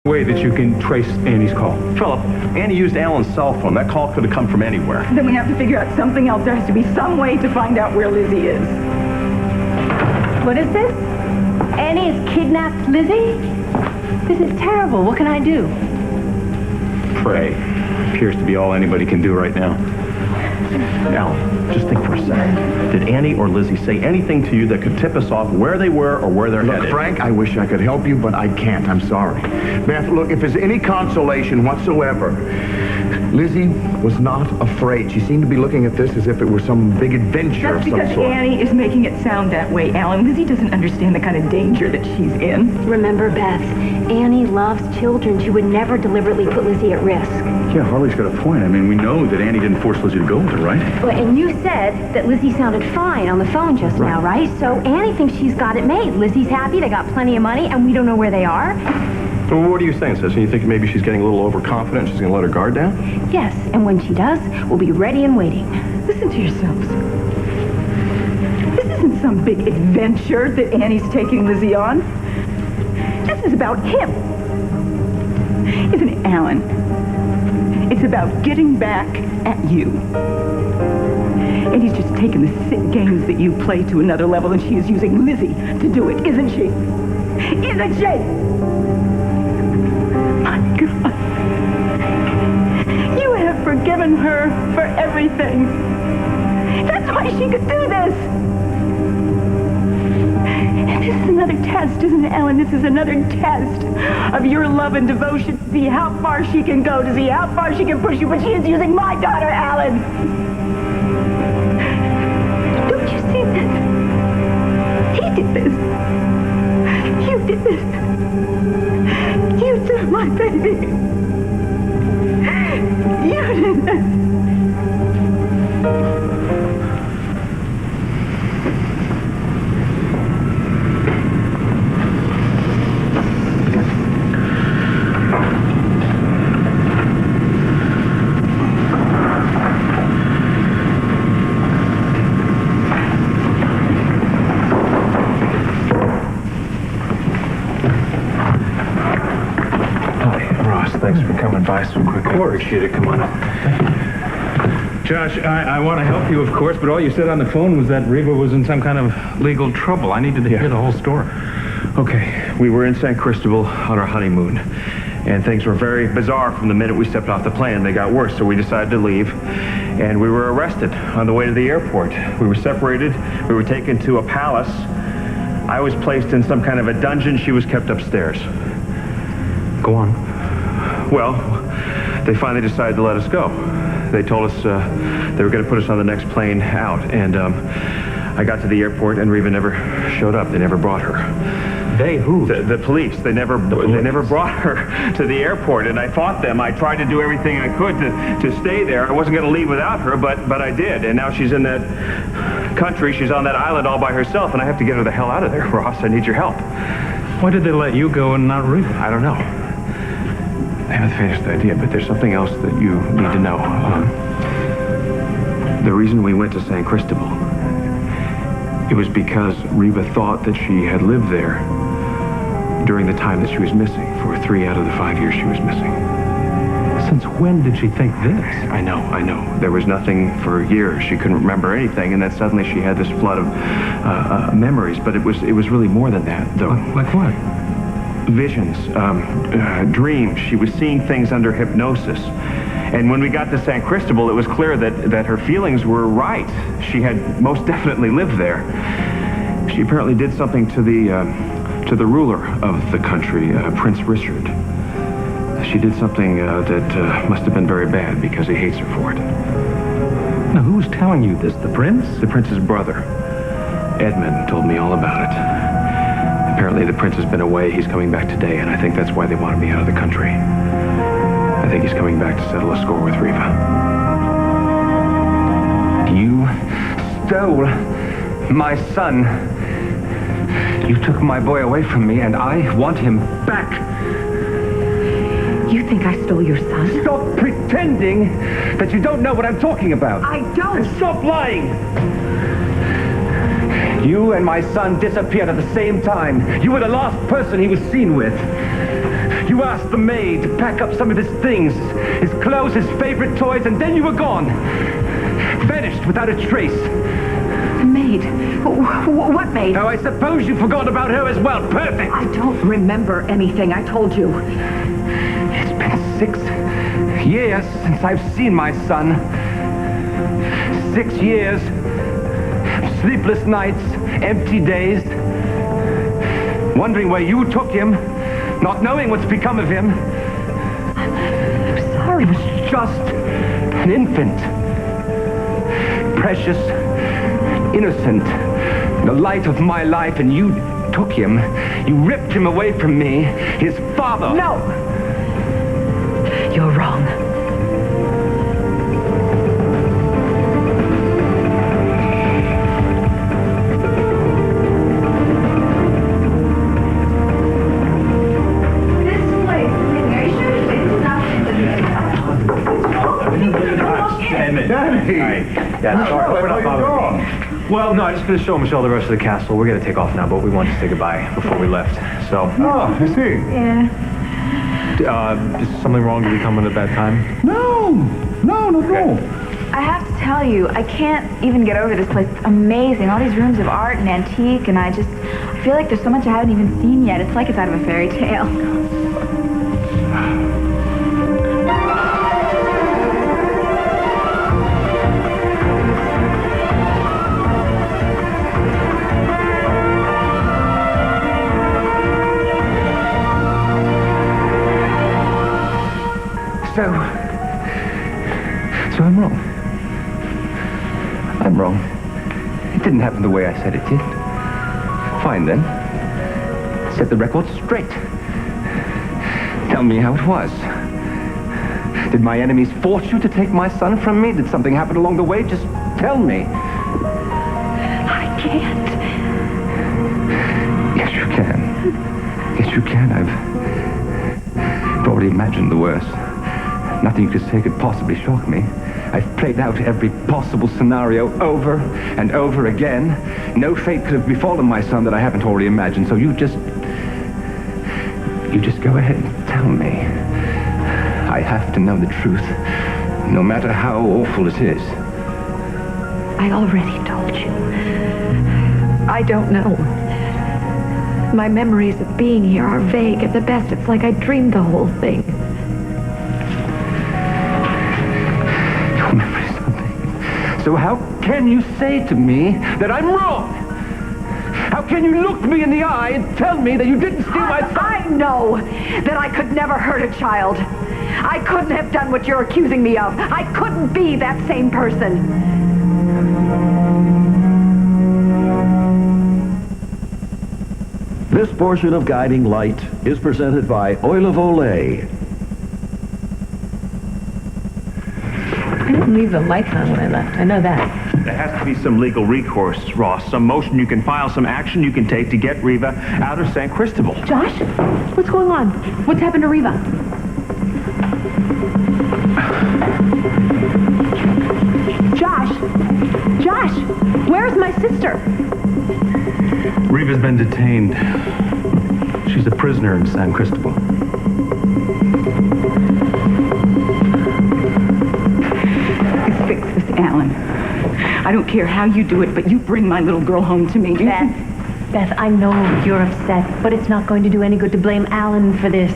way that you can trace Annie's call. Philip, Annie used Alan's cell phone. That call could have come from anywhere. Then we have to figure out something else. There has to be some way to find out where Lizzie is. What is this? Annie has kidnapped Lizzie? This is terrible. What can I do? Pray. Appears to be all anybody can do right now. Alan, just think for a second. Did Annie or Lizzie say anything to you that could tip us off where they were or where they're headed? Look, Frank, I wish I could help you, but I can't. I'm sorry. Beth, look, if there's any consolation whatsoever, Lizzie was not afraid. She seemed to be looking at this as if it were some big adventure That's of some because sort. Annie is making it sound that way, Alan. Lizzie doesn't understand the kind of danger that she's in. Remember, Beth, Annie loves children. She would never deliberately put Lizzie at risk. Yeah, Harley's got a point. I mean, we know that Annie didn't force Lizzie to go with her, right? Well, and you said that Lizzie sounded fine on the phone just now, right? So Annie thinks she's got it made. Lizzie's happy, they got plenty of money, and we don't know where they are. Well, what are you saying, Sis? You think maybe she's getting a little overconfident? She's going to let her guard down? Yes, and when she does, we'll be ready and waiting. Listen to yourselves. This isn't some big adventure that Annie's taking Lizzie on. This is about him. Isn't it, Alan? It's about getting back at you. And he's just taken the sick games that you play to another level, and she is using Lizzie to do it, isn't she? Isn't she? My God. You have forgiven her for everything. That's why she could do this. And this is another test, isn't it, Alan? This is another test of your love and devotion to see how far she can go, to see how far she can push you. But she is using my daughter, Alan. Don't you see this? He did this. You did this. You took my baby. You did this. Thanks for coming by so quickly. Appreciate it. Come on up. Josh, I want to help you, of course, but all you said on the phone was that Reva was in some kind of legal trouble. I needed to hear the whole story. Okay, we were in San Cristobal on our honeymoon, and things were very bizarre from the minute we stepped off the plane. They got worse, so we decided to leave, and we were arrested on the way to the airport. We were separated. We were taken to a palace. I was placed in some kind of a dungeon. She was kept upstairs. Go on. Well, they finally decided to let us go. They told us they were going to put us on the next plane out, and I got to the airport, and Reva never showed up. They never brought her. They who? The police. They never brought her to the airport, and I fought them. I tried to do everything I could to stay there. I wasn't going to leave without her, but I did, and now she's in that country. She's on that island all by herself, and I have to get her the hell out of there, Ross. I need your help. Why did they let you go and not Reva? I don't know. I haven't the faintest idea, but there's something else that you need to know. The reason we went to San Cristobal, it was because Reva thought that she had lived there during the time that she was missing, for 3 out of the 5 years she was missing. Since when did she think this? I know. There was nothing for years. She couldn't remember anything, and then suddenly she had this flood of memories, but it was really more than that, though. Like what? Visions, dreams. She was seeing things under hypnosis. And when we got to San Cristobal, it was clear that her feelings were right. She had most definitely lived there. She apparently did something to the ruler of the country, Prince Richard. She did something that must have been very bad because he hates her for it. Now, who's telling you this? The prince? The prince's brother, Edmund, told me all about it. Apparently the prince has been away. He's coming back today, and I think that's why they wanted me out of the country. I think he's coming back to settle a score with Reva. You stole my son. You took my boy away from me, and I want him back. You think I stole your son? Stop pretending that you don't know what I'm talking about. I don't. And stop lying. You and my son disappeared at the same time. You were the last person he was seen with. You asked the maid to pack up some of his things, his clothes, his favorite toys, and then you were gone. Vanished without a trace. The maid? What maid? Oh, I suppose you forgot about her as well. Perfect. I don't remember anything. I told you. It's been 6 years since I've seen my son. 6 years. Sleepless nights, empty days. Wondering where you took him. Not knowing what's become of him. I'm sorry. He was just an infant. Precious, innocent, the light of my life, and you took him. You ripped him away from me, his father. No! You're wrong. Yeah, sorry. We're not bothering. Well, no, I just finished showing Michelle the rest of the castle. We're going to take off now, but we wanted to say goodbye before we left. So. Oh, I see. Yeah. Is something wrong? Did we come at a bad time? No. I have to tell you, I can't even get over this place. It's amazing. All these rooms of art and antique, and I feel like there's so much I haven't even seen yet. It's like it's out of a fairy tale. So I'm wrong. I'm wrong. It didn't happen the way I said it did. Fine then. Set the record straight. Tell me how it was. Did my enemies force you to take my son from me? Did something happen along the way? Just tell me. I can't. Yes, you can. Yes, you can. I've already imagined the worst. Nothing you could say could possibly shock me. I've played out every possible scenario over and over again. No fate could have befallen my son that I haven't already imagined. So you just go ahead and tell me. I have to know the truth, no matter how awful it is. I already told you. I don't know. My memories of being here are vague. At the best, it's like I dreamed the whole thing. So how can you say to me that I'm wrong? How can you look me in the eye and tell me that you didn't steal my son? I know that I could never hurt a child. I couldn't have done what you're accusing me of. I couldn't be that same person. This portion of Guiding Light is presented by Oil of Olay. I didn't leave the lights on when I left. I know that. There has to be some legal recourse, Ross. Some motion you can file, some action you can take to get Reva out of San Cristobal. Josh? What's going on? What's happened to Reva? Josh, where's my sister? Reva's been detained. She's a prisoner in San Cristobal. Fix this, Alan. I don't care how you do it, but you bring my little girl home to me. Beth, I know you're upset, but it's not going to do any good to blame Alan for this.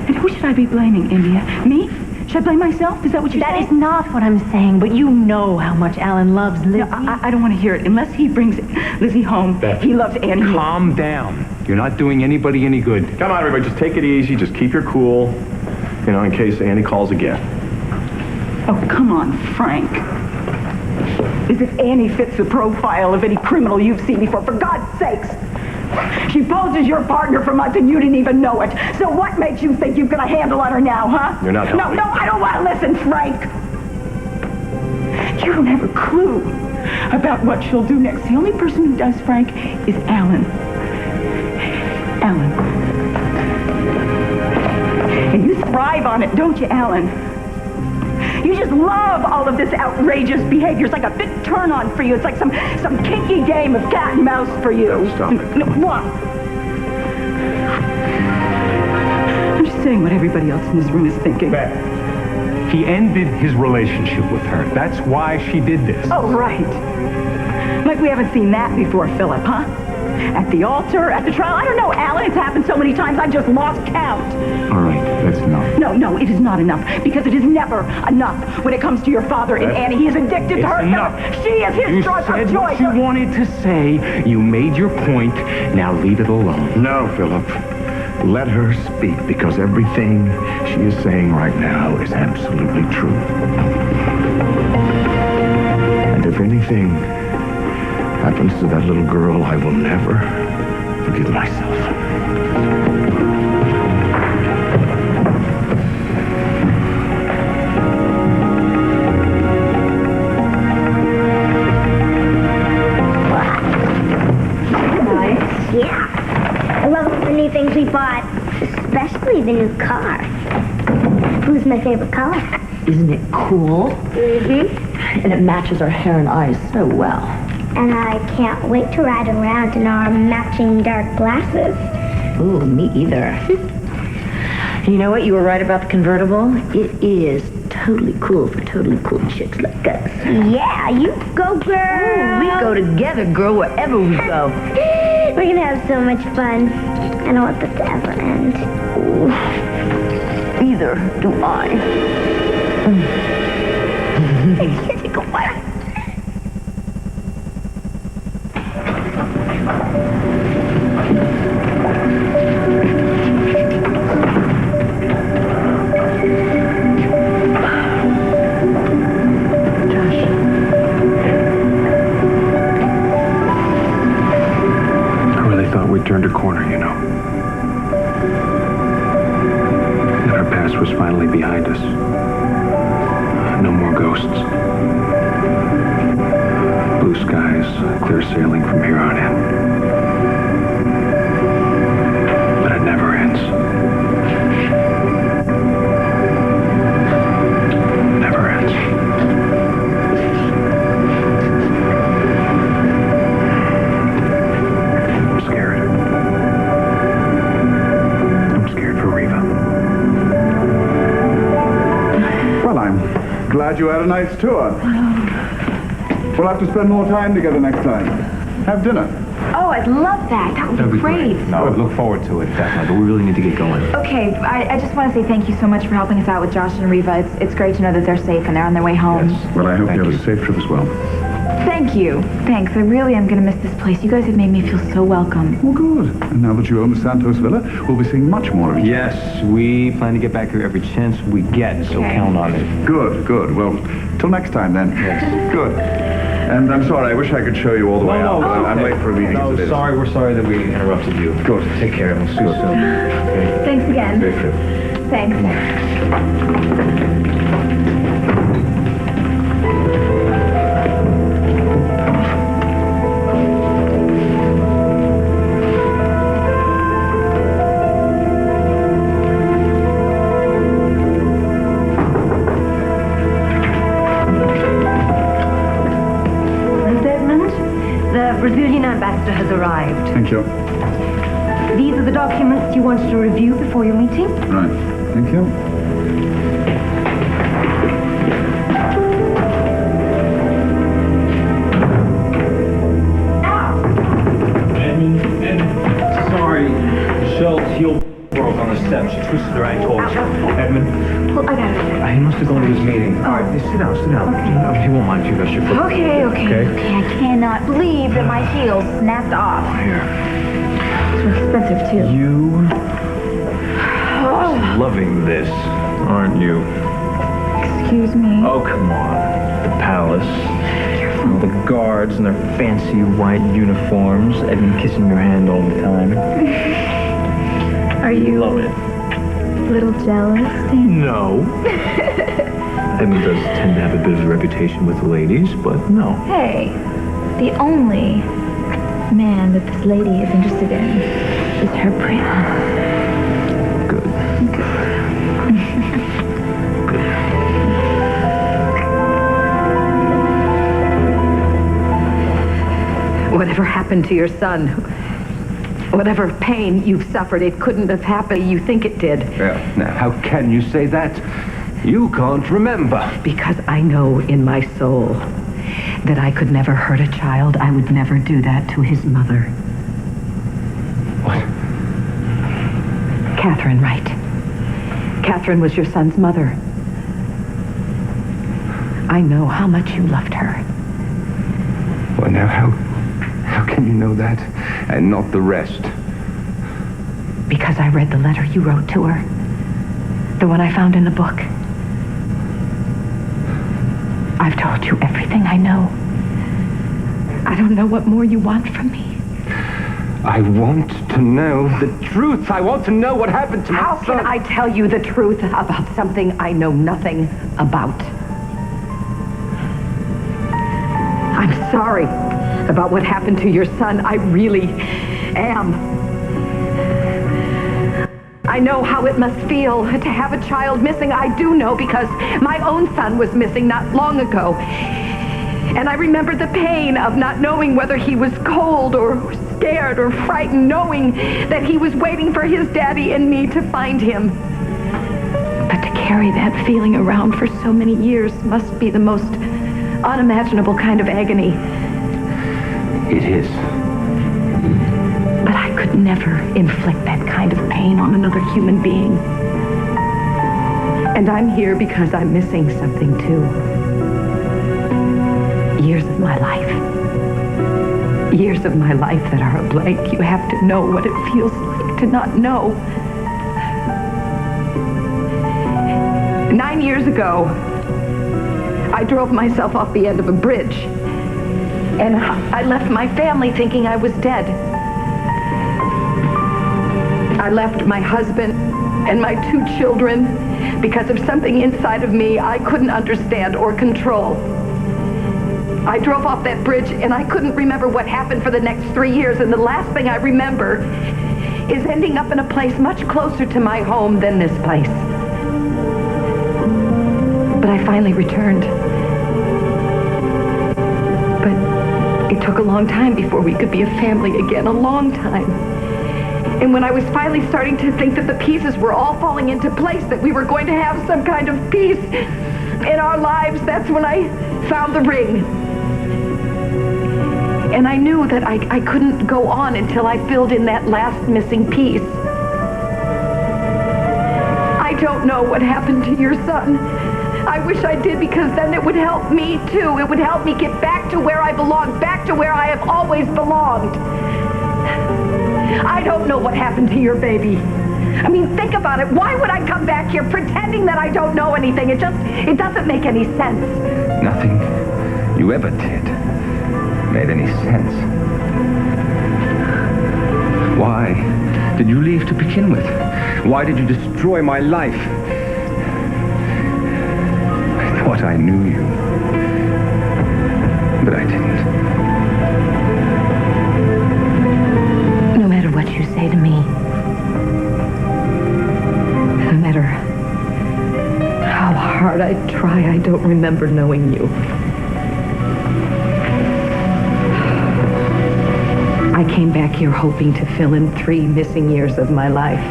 And who should I be blaming, India? Me? Should I blame myself? Is that what you're saying? That is not what I'm saying, but you know how much Alan loves Lizzie. No, I don't want to hear it. Unless he brings Lizzie home, Beth, he loves Annie. Calm down. You're not doing anybody any good. Come on, everybody, just take it easy. Just keep your cool, in case Annie calls again. Oh, come on, Frank. As if Annie fits the profile of any criminal you've seen before. For God's sakes. She posed as your partner for months and you didn't even know it. So what makes you think you've got a handle on her now, huh? You're not helping. No, I don't want to listen, Frank. You don't have a clue about what she'll do next. The only person who does, Frank, is Alan. Alan. And you thrive on it, don't you, Alan? You just love all of this outrageous behavior. It's like a big turn-on for you. It's like some kinky game of cat and mouse for you. Stop it. No, what? I'm just saying what everybody else in this room is thinking. Beth, he ended his relationship with her. That's why she did this. Oh, right. Like we haven't seen that before, Philip, huh? At the altar, at the trial. I don't know, Alan. It's happened so many times, I've just lost count. All right, that's enough. No, it is not enough. Because it is never enough when it comes to your father and Annie. He is addicted to her. Enough. She is his drug of You said choice. what you wanted to say. You made your point. Now leave it alone. No, Philip. Let her speak, because everything she is saying right now is absolutely true. And if anything happens to that little girl, I will never forgive myself. Yeah. I love all the new things we bought, especially the new car. Who's my favorite color? Isn't it cool? Mm-hmm. And it matches our hair and eyes so well. And I can't wait to ride around in our matching dark glasses. Ooh, me either. You know what? You were right about the convertible. It is totally cool for totally cool chicks like us. Yeah, you go, girl. Ooh, we go together, girl, wherever we go. We're gonna have so much fun. I don't want this to ever end. Ooh, either do I. Turned a corner, you know. That our past was finally behind us. No more ghosts. Blue skies, clear sailing from here on in. But it never ends. Never ends. Glad you had a nice tour. We'll have to spend more time together next time. Have dinner. Oh, I'd love that. That would be great. No, look forward to it, definitely. But we really need to get going. Okay, I just want to say thank you so much for helping us out with Josh and Reva. It's great to know that they're safe and they're on their way home. Yes. Well, I hope you have a safe trip as well. Thank you. Thanks. I really am going to miss this place. You guys have made me feel so welcome. Well, good. And now that you own the Santos Villa, we'll be seeing much more of you. Yes, we plan to get back here every chance we get, so count on it. Good, good. Well, till next time then. Yes. Good. And I'm sorry, I wish I could show you all the way out. I'm late for a meeting as it is. Sorry, we're sorry that we interrupted you. Good. Take care, and we'll see you soon. Okay. Thanks again. Great trip. Thanks. Brazilian ambassador has arrived. Thank you. These are the documents you wanted to review before your meeting? Right. Thank you. Sorry, Michelle's heel broke on the steps. She twisted her ankle. Edmund. Well, I got it. He must have gone to his meeting. All right, sit down. He won't mind if you rest your foot. Okay. I cannot believe that my heel snapped off. Here. It's expensive, too. You are loving this, aren't you? Excuse me. Oh, come on. The palace. All the guards in their fancy white uniforms. Edmund kissing your hand all the time. Are you Love it. a little jealous? No. Edmund does tend to have a bit of a reputation with the ladies, but no. Hey, the only man that this lady is interested in is her prince. Good. Whatever happened to your son? Whatever pain you've suffered, it couldn't have happened. You think it did. Well, now, how can you say that? You can't remember. Because I know in my soul that I could never hurt a child. I would never do that to his mother. What? Catherine, right. Catherine was your son's mother. I know how much you loved her. Well, now, how can you know that and not the rest? Because I read the letter you wrote to her. The one I found in the book. I've told you everything I know. I don't know what more you want from me. I want to know the truth. I want to know what happened to my son. How can I tell you the truth about something I know nothing about? I'm sorry about what happened to your son. I really am. I know how it must feel to have a child missing. I do know because my own son was missing not long ago. And I remember the pain of not knowing whether he was cold or scared or frightened, knowing that he was waiting for his daddy and me to find him. But to carry that feeling around for so many years must be the most unimaginable kind of agony. It is. But I could never inflict that kind of pain on another human being. And I'm here because I'm missing something too. Years of my life. Years of my life that are a blank. You have to know what it feels like to not know. 9 years ago, I drove myself off the end of a bridge. And I left my family thinking I was dead. I left my husband and my 2 children because of something inside of me I couldn't understand or control. I drove off that bridge and I couldn't remember what happened for the next 3 years, and the last thing I remember is ending up in a place much closer to my home than this place. But I finally returned. But it took a long time before we could be a family again, a long time. And when I was finally starting to think that the pieces were all falling into place, that we were going to have some kind of peace in our lives, that's when I found the ring. And I knew that I couldn't go on until I filled in that last missing piece. I don't know what happened to your son. I wish I did, because then it would help me too. It would help me get back to where I belong, back to where I have always belonged. I don't know what happened to your baby. I mean, think about it. Why would I come back here pretending that I don't know anything? It doesn't make any sense. Nothing you ever did made any sense. Why did you leave to begin with? Why did you destroy my life? I thought I knew you, but I didn't. No matter what you say to me, no matter how hard I try, I don't remember knowing you. I came back here hoping to fill in 3 missing years of my life.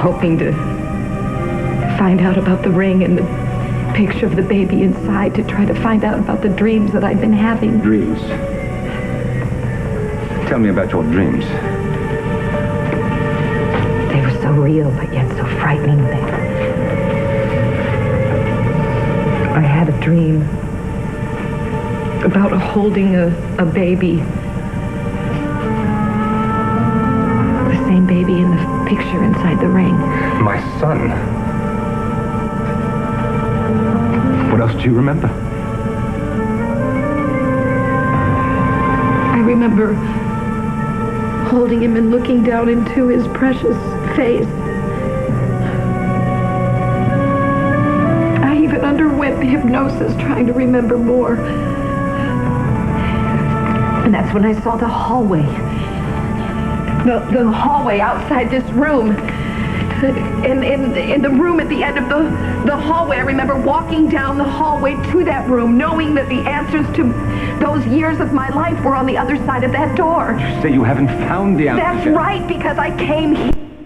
Hoping to find out about the ring and the picture of the baby inside, to try to find out about the dreams that I'd been having. Dreams? Tell me about your dreams. They were so real, but yet so frightening. I had a dream about holding a baby. The same baby in the picture inside the ring. My son. What else do you remember? I remember holding him and looking down into his precious face. I even underwent hypnosis trying to remember more. And that's when I saw the hallway. The hallway outside this room. in the room at the end of the hallway. I remember walking down the hallway to that room, knowing that the answers to those years of my life were on the other side of that door. You say you haven't found the answer. That's right, because I came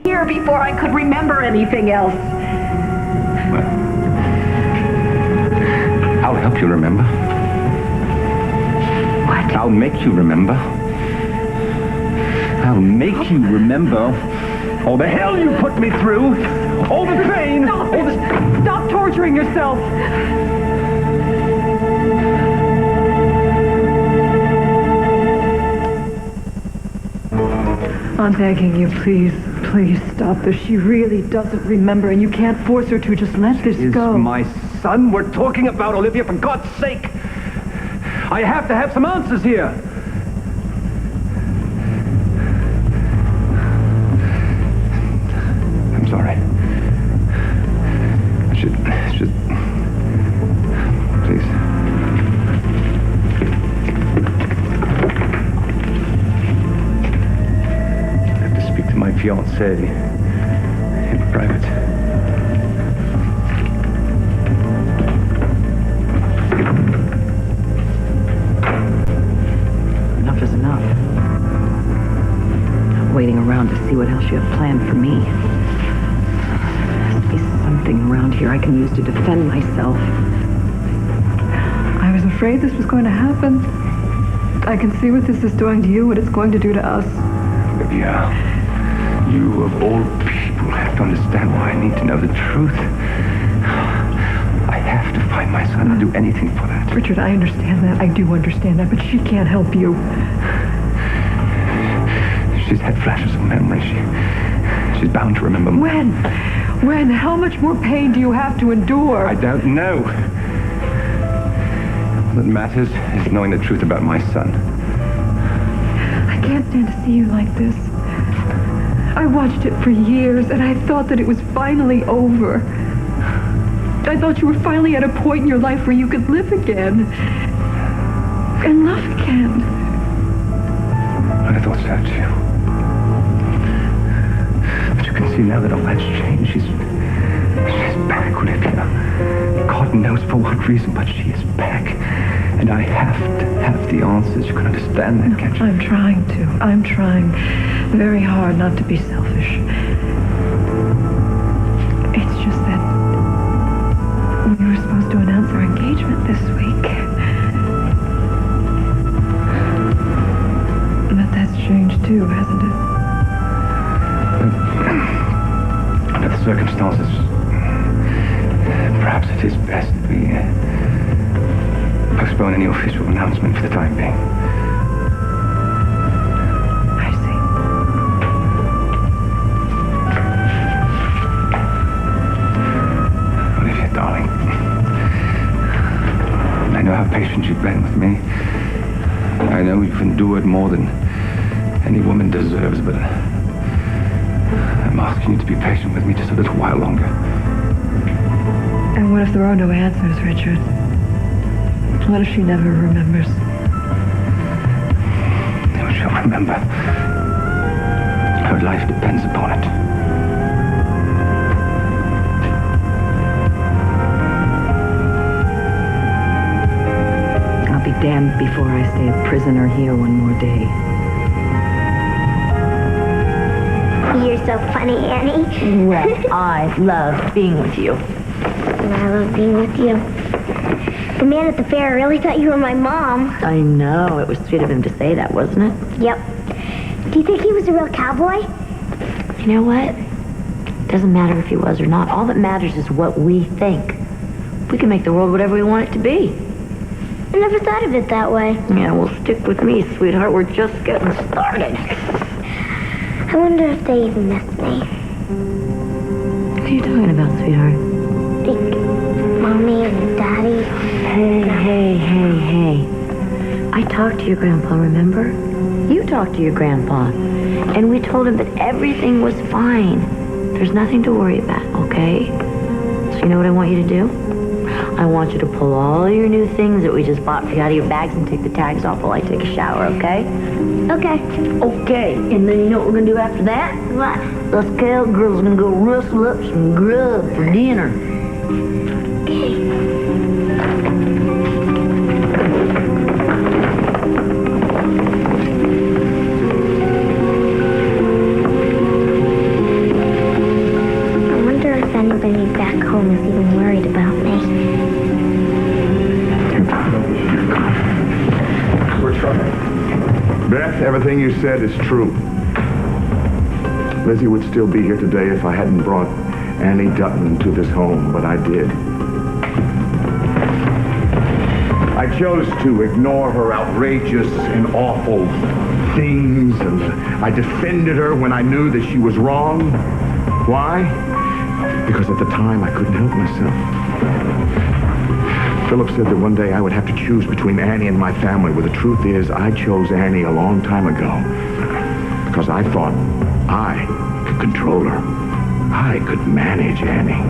here before I could remember anything else. Well, I'll help you remember. What? I'll make you remember. I'll make you remember all the hell you put me through, all the pain, all the... Stop torturing yourself. I'm begging you, please stop this. She really doesn't remember, and you can't force her to. Just let this go. Is my son we're talking about, Olivia, for God's sake. I have to have some answers here. I'm sorry. I should... Please. I have to speak to my fiancée in private. Enough is enough. I'm waiting around to see what else you have planned for me. There must be something around here I can use to defend myself. I was afraid this was going to happen. I can see what this is doing to you, what it's going to do to us. Olivia, you of all people have to understand why I need to know the truth. I have to find my son. I'll do anything for that. Richard, I understand that. I do understand that, but she can't help you. She's had flashes of memory. She's bound to remember. When? How much more pain do you have to endure? I don't know. All that matters is knowing the truth about my son. I can't stand to see you like this. I watched it for years, and I thought that it was finally over. I thought you were finally at a point in your life where you could live again. And love again. I thought so, too. But you can see now that all that's changed. She's back, Olivia. God knows for what reason, but she is back. And I have to have the answers. You can understand that, can't you? I'm trying to. I'm trying very hard not to be selfish. It's just that we were supposed to announce our engagement this week. But that's changed too, hasn't it? Under the circumstances, perhaps it is best that we postpone any official announcement for the time being. I see. Olivia, darling, I know how patient you've been with me. I know you've endured more than any woman deserves, but I'm asking you to be patient with me just a little while longer. And what if there are no answers, Richard? What if she never remembers? No, she'll remember. Her life depends upon it. I'll be damned before I stay a prisoner here one more day. You're so funny, Annie. Well, I love being with you. And I love being with you. The man at the fair really thought you were my mom. I know. It was sweet of him to say that, wasn't it? Yep. Do you think he was a real cowboy? You know what? Doesn't matter if he was or not. All that matters is what we think. We can make the world whatever we want it to be. I never thought of it that way. Yeah, well, stick with me, sweetheart. We're just getting started. I wonder if they even miss me. What are you talking about, sweetheart? Think Mommy and Daddy. Hey. I talked to your grandpa, remember? You talked to your grandpa. And we told him that everything was fine. There's nothing to worry about, okay? So you know what I want you to do? I want you to pull all your new things that we just bought for you out of your bags and take the tags off while I take a shower, okay? Okay. Okay, and then you know what we're gonna do after that? What? Us cowgirls are gonna go rustle up some grub for dinner. I wonder if anybody back home is even worried about me. We're trying. Beth, everything you said is true. Lizzie would still be here today if I hadn't brought Annie Dutton to this home, but I did. I chose to ignore her outrageous and awful things, and I defended her when I knew that she was wrong. Why? Because at the time I couldn't help myself. Philip said that one day I would have to choose between Annie and my family. Well, the truth is, I chose Annie a long time ago because I thought I could control her. I could manage Annie.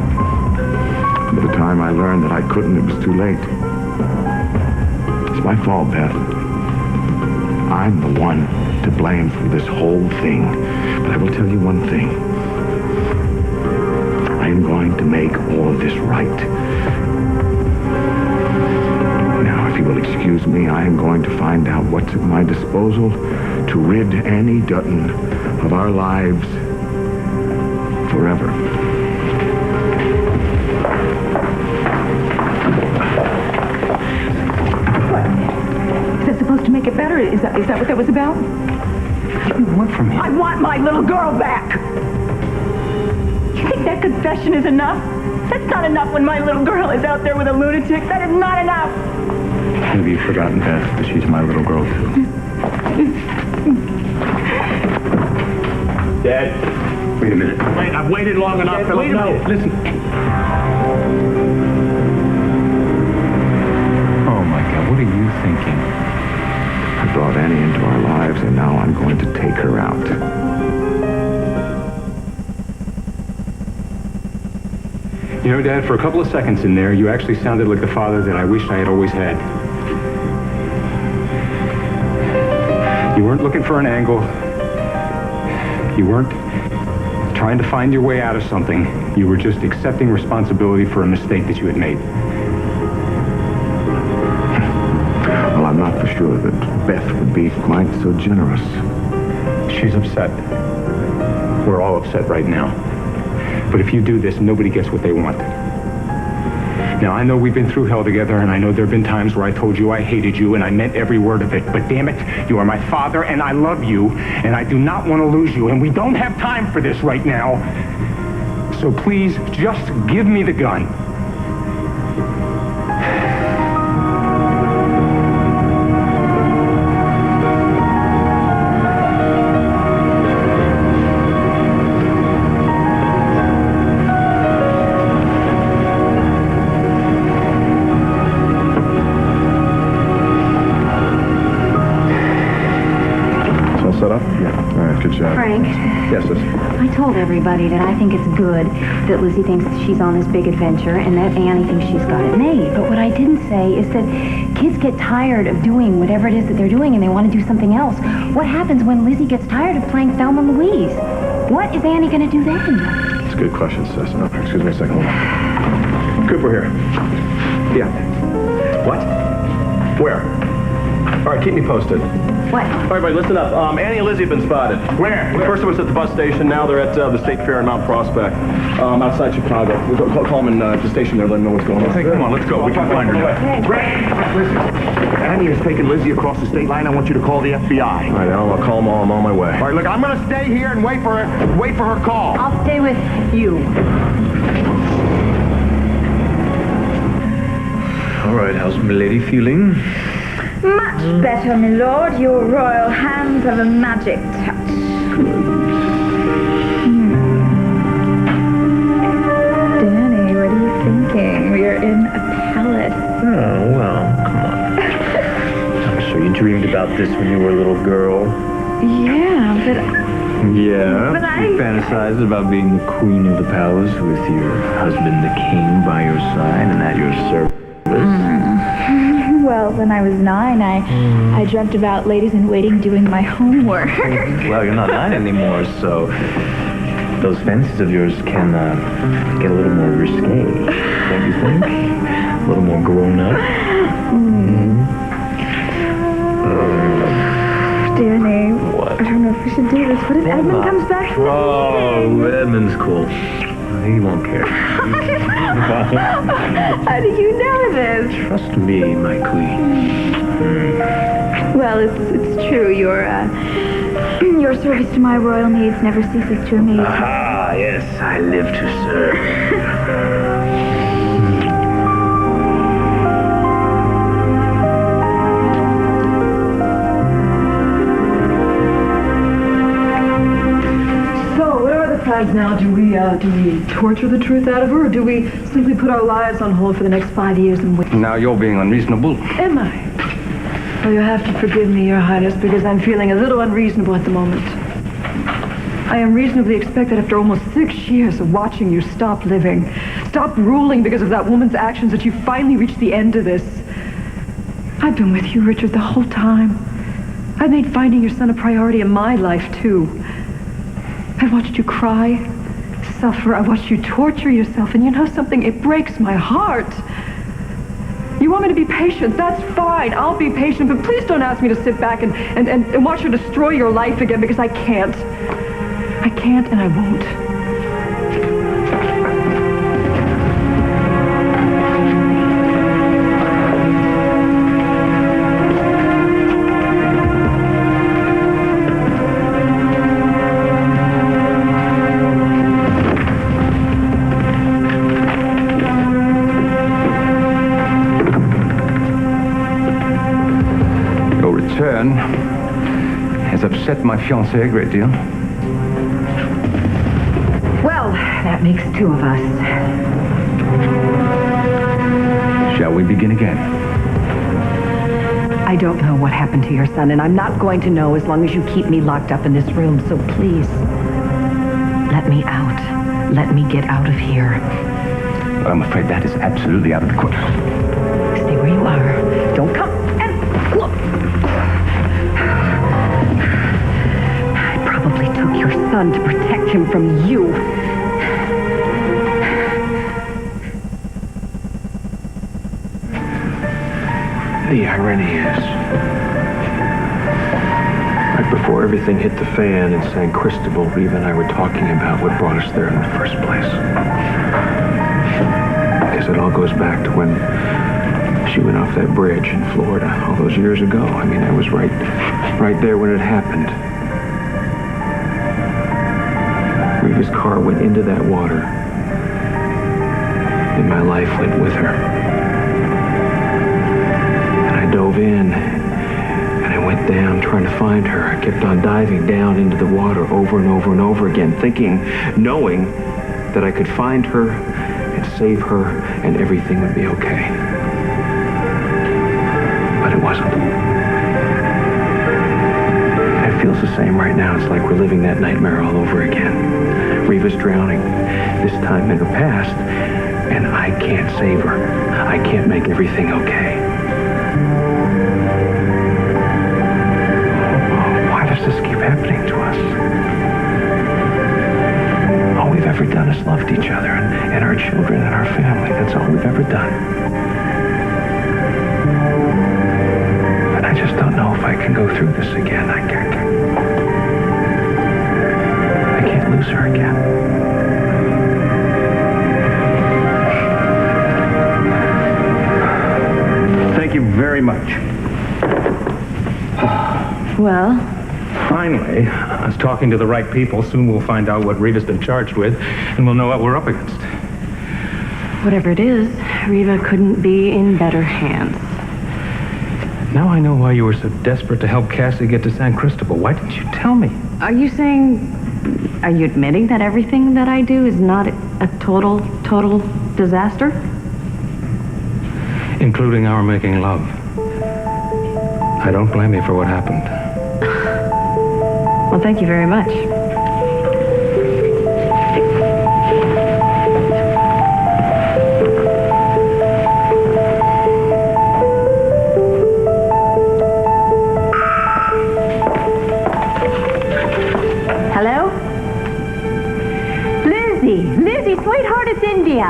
By the time I learned that I couldn't, it was too late. It's my fault, Beth. I'm the one to blame for this whole thing. But I will tell you one thing. I am going to make all of this right. Now, if you will excuse me, I am going to find out what's at my disposal to rid Annie Dutton of our lives forever. What? Is that supposed to make it better? Is that what that was about? What do you want from me? I want my little girl back. You think that confession is enough? That's not enough when my little girl is out there with a lunatic. That is not enough. Have you forgotten, Beth, that she's my little girl, too? Dad. Wait a minute. Wait, I've waited long enough, Dad, Philip. wait a minute. Listen. Oh, my God. What are you thinking? I brought Annie into our lives, and now I'm going to take her out. You know, Dad, for a couple of seconds in there, you actually sounded like the father that I wished I had always had. You weren't looking for an angle. You weren't trying to find your way out of something. You were just accepting responsibility for a mistake that you had made. Well, I'm not for sure that Beth would be quite so generous. She's upset. We're all upset right now. But if you do this, nobody gets what they want. Now, I know we've been through hell together, and I know there have been times where I told you I hated you, and I meant every word of it. But damn it, you are my father, and I love you, and I do not want to lose you, and we don't have time for this right now. So please, just give me the gun. Frank. Yes, sis. I told everybody that I think it's good that Lizzie thinks she's on this big adventure and that Annie thinks she's got it made. But what I didn't say is that kids get tired of doing whatever it is that they're doing and they want to do something else. What happens when Lizzie gets tired of playing Thelma and Louise? What is Annie going to do then? It's a good question, sis. Oh, excuse me a second. Hold on. Cooper here. Yeah. What? Where? All right, keep me posted. What? All right, everybody, listen up. Annie and Lizzie have been spotted. Where? First it was at the bus station. Now they're at the State Fair in Mount Prospect, outside Chicago. We'll call them in the station there, let them know what's going on. Hey, come on, let's go. We can find her now. Listen, Annie has taken Lizzie across the state line. I want you to call the FBI. All right, I'll call them all. I'm on my way. All right, look, I'm going to stay here and wait for her call. I'll stay with you. All right, how's my lady feeling? Much better, my lord. Your royal hands have a magic touch. Danny, what are you thinking? We are in a palace. Oh, well, come on. I'm sure you dreamed about this when you were a little girl. Yeah, but Yeah, But you fantasized about being the queen of the palace with your husband, the king, by your side and at your service. Well, when I was 9, I dreamt about ladies-in-waiting doing my homework. Well, you're not 9 anymore, so those fantasies of yours can get a little more risque, don't you think? A little more grown up. Dear name. What? I don't know if we should do this. What if Edmund comes back? Oh, Edmund's cool. He won't care. How did you know this? Trust me, my queen. Well, it's true. Your service to my royal needs never ceases to amaze me. Ah, yes, I live to serve. Now, do we torture the truth out of her, or do we simply put our lives on hold for the next 5 years and wait? Now you're being unreasonable. Am I? Well, you have to forgive me, Your Highness, because I'm feeling a little unreasonable at the moment. I am reasonably expected after almost 6 years of watching you stop living, stop ruling because of that woman's actions, that you finally reached the end of this. I've been with you, Richard, the whole time. I've made finding your son a priority in my life, too. I watched you cry, suffer. I watched you torture yourself. And you know something? It breaks my heart. You want me to be patient? That's fine. I'll be patient. But please don't ask me to sit back and watch her destroy your life again, because I can't. I can't and I won't. Has upset my fiancée a great deal. Well, that makes 2 of us. Shall we begin again? I don't know what happened to your son, and I'm not going to know as long as you keep me locked up in this room. So please, let me out. Let me get out of here. Well, I'm afraid that is absolutely out of the question. Stay where you are. Don't come and look. I probably took your son to protect him from you. The irony is, right before everything hit the fan in San Cristobal, Reva and I were talking about what brought us there in the first place. Because it all goes back to when she went off that bridge in Florida all those years ago. I mean, I was right there when it happened. Reva's car went into that water, and my life went with her. Dove in, and I went down trying to find her. I kept on diving down into the water over and over and over again, knowing that I could find her and save her and everything would be okay. But it wasn't. And it feels the same right now. It's like we're living that nightmare all over again. Reva's drowning, this time in her past, and I can't save her. I can't make everything okay. Why does this keep happening to us? All we've ever done is loved each other and our children and our family. That's all we've ever done. But I just don't know if I can go through this again. I can't lose her again. Thank you very much. Well? Finally, I was talking to the right people. Soon we'll find out what Reva's been charged with, and we'll know what we're up against. Whatever it is, Reva couldn't be in better hands. Now I know why you were so desperate to help Cassie get to San Cristobal. Why didn't you tell me? Are you admitting that everything that I do is not a total disaster? Including our making love. I don't blame you for what happened. Well, thank you very much. it's India.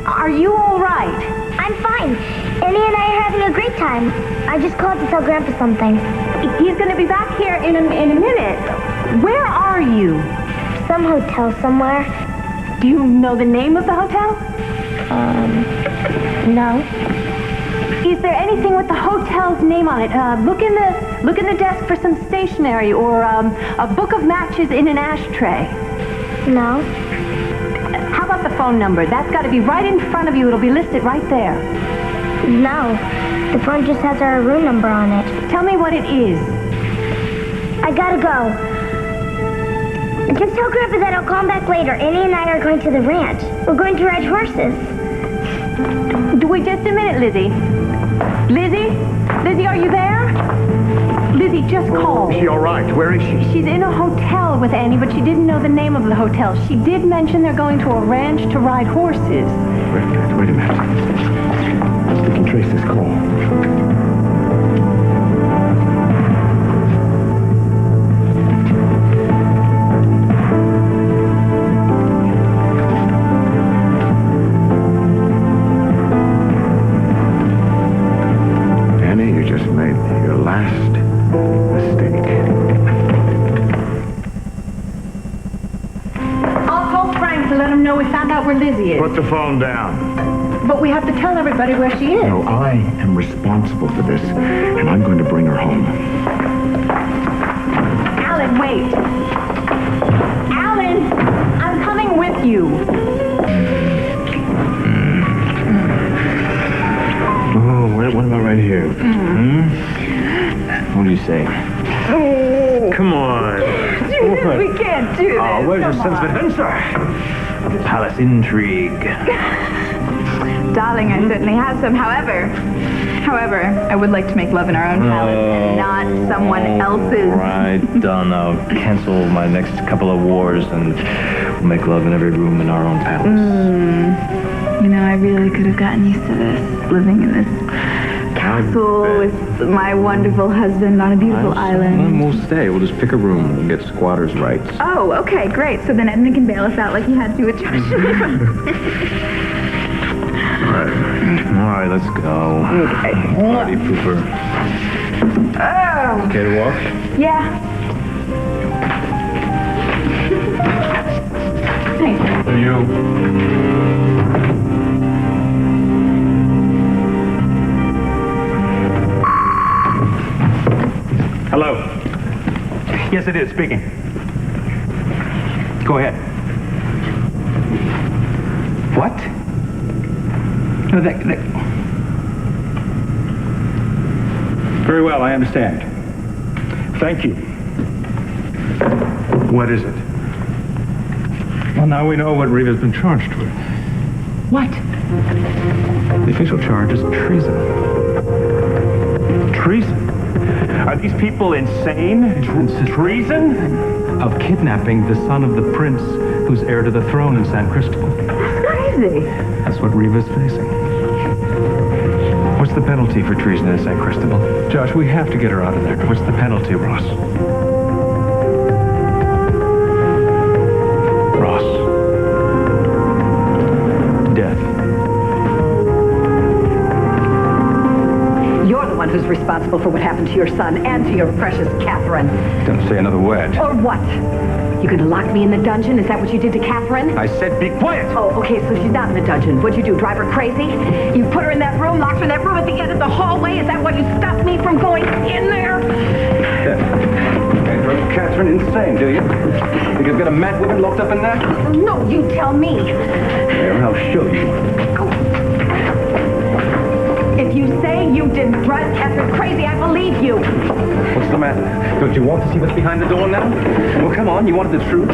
Are you all right? I'm fine. Annie and I are having a great time. I just called to tell Grandpa something. He's going to be back here in a minute. Where are you? Some hotel somewhere. Do you know the name of the hotel? No. Is there anything with the hotel's name on it? Look in the desk for some stationery or a book of matches in an ashtray. No. How about the phone number? That's got to be right in front of you. It'll be listed right there. No. The phone just has our room number on it. Tell me what it is. I gotta go. Just tell Grandpa that I'll call him back later. Annie and I are going to the ranch. We're going to ride horses. Wait just a minute, Lizzie. Lizzie? Lizzie, are you there? Lizzie, just call. Is she all right? Where is she? She's in a hotel with Annie, but she didn't know the name of the hotel. She did mention they're going to a ranch to ride horses. Wait a minute. We can trace this call. Where Lizzie is. Put the phone down. But we have to tell everybody where she is. No, I am responsible for this, and I'm going to bring her home. Alan, wait. Alan, I'm coming with you. Oh, what about right here? What do you say? Come on. We can't do this. Oh, where's your sense of adventure? Palace intrigue. Darling, I certainly have some. However, I would like to make love in our own palace and not someone else's. Right, done. I'll cancel my next couple of wars and we'll make love in every room in our own palace. You know, I really could have gotten used to this, living in this castle with my wonderful husband on a beautiful island. We'll stay. We'll just pick a room and get squatters' rights. Oh, okay, great. So then Edmund can bail us out like he had to with Joshua. All right, let's go. Okay. Party pooper. Oh. Okay to walk? Yeah. Thanks. You. Hello. Yes, it is. Speaking. Go ahead. What? No, Very well, I understand. Thank you. What is it? Well, now we know what Reva's been charged with. What? The official charge is treason. Treason? Are these people insane? Treason? Of kidnapping the son of the prince who's heir to the throne in San Cristobal. That's crazy. That's what Reva's facing. What's the penalty for treason in San Cristobal? Josh, we have to get her out of there. What's the penalty, Ross? Ross. Death. You're the one who's responsible for what happened to your son and to your precious Catherine. Don't say another word. Or what? You gonna lock me in the dungeon? Is that what you did to Catherine? I said be quiet! Oh, okay, so she's not in the dungeon. What'd you do, drive her crazy? You put her in that room, locked her in that room at the end of the hallway? Is that why you stopped me from going in there? You drove Catherine insane, do you? Think you've got a mad woman locked up in there? No, you tell me. Here, I'll show you. If you say you didn't drive Catherine crazy, I believe you. What's the matter? Don't you want to see what's behind the door now? Well, come on, you wanted the truth.